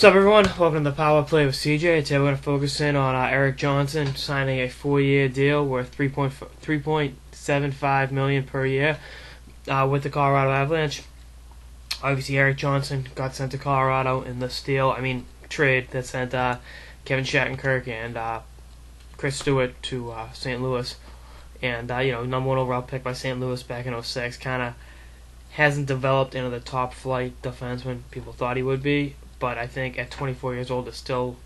What's up, everyone? Welcome to the Power Play with CJ. Today we're going to focus in on Erik Johnson signing a 4-year deal worth $3.75 million per year with the Colorado Avalanche. Obviously, Erik Johnson got sent to Colorado in the trade that sent Kevin Shattenkirk and Chris Stewart to St. Louis. And number one overall pick by St. Louis back in '06, kind of hasn't developed into the top flight defenseman people thought he would be. But I think at 24 years old, it's still,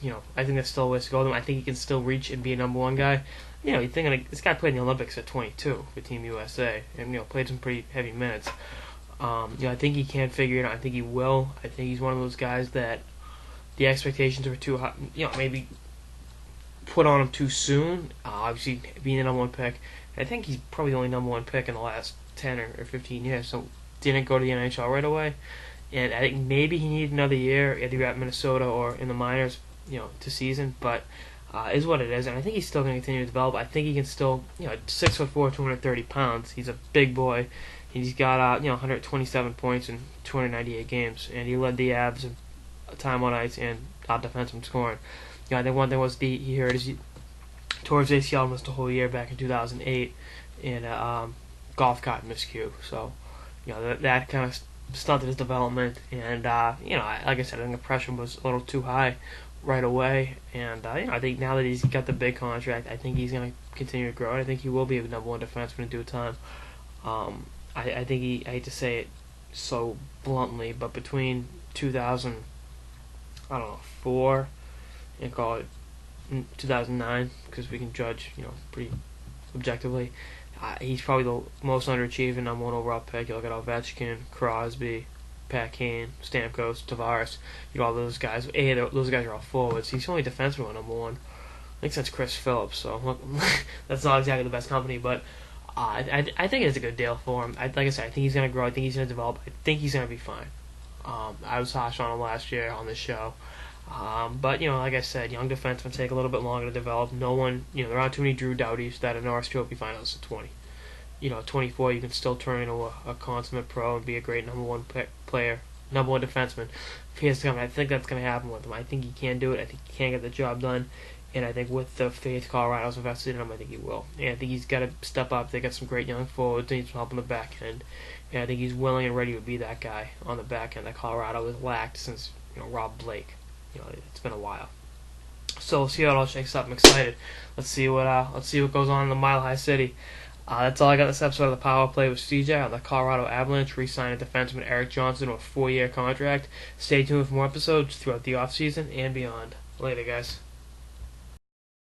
I think there's still a ways to go. I think he can still reach and be a number one guy. You're thinking this guy played in the Olympics at 22 for Team USA and played some pretty heavy minutes. I think he can figure it out. I think he will. I think he's one of those guys that the expectations are too high. Maybe put on him too soon. Obviously, being the number one pick. I think he's probably the only number one pick in the last 10 or 15 years. So didn't go to the NHL right away. And I think maybe he needed another year, either at Minnesota or in the minors, to season. But is what it is, and I think he's still going to continue to develop. I think he can still, 6'4", 230 pounds. He's a big boy. He's got 127 points in 298 games, and he led the Avs in time on ice and defenseman scoring. I think one thing was he hurt his tore his ACL almost the whole year back in 2008 in a golf cart miscue. So that kind of stunted his development, and like I said, I think the pressure was a little too high right away. And I think now that he's got the big contract, I think he's going to continue to grow. And I think he will be a number one defenseman in due time. I think I hate to say it so bluntly, but between 2004 and call it 2009, because we can judge pretty objectively. He's probably the most underachieving number one overall pick. You look at Ovechkin, Crosby, Pat Kane, Stamkos, Tavares. All those guys. Those guys are all forwards. He's only defenseman number one. I think since Chris Phillips. So that's not exactly the best company, but I think it's a good deal for him. Like I said, I think he's going to grow. I think he's going to develop. I think he's going to be fine. I was harsh on him last year on this show. But like I said, young defensemen take a little bit longer to develop. No one, there aren't too many Drew Doughties that are Norris Trophy finalists at 20. 24, you can still turn into a consummate pro and be a great number one player, number one defenseman. If he has to come, I think that's going to happen with him. I think he can do it. I think he can get the job done. And I think with the faith Colorado's invested in him, I think he will. And I think he's got to step up. They got some great young forwards. They need some help on the back end. And I think he's willing and ready to be that guy on the back end that Colorado has lacked since Rob Blake. It's been a while. So we'll see how it all shakes up. I'm excited. Let's see what goes on in the Mile High City. That's all I got this episode of the Power Play with CJ on the Colorado Avalanche re-signing defenseman Erik Johnson with a 4-year contract. Stay tuned for more episodes throughout the offseason and beyond. Later, guys.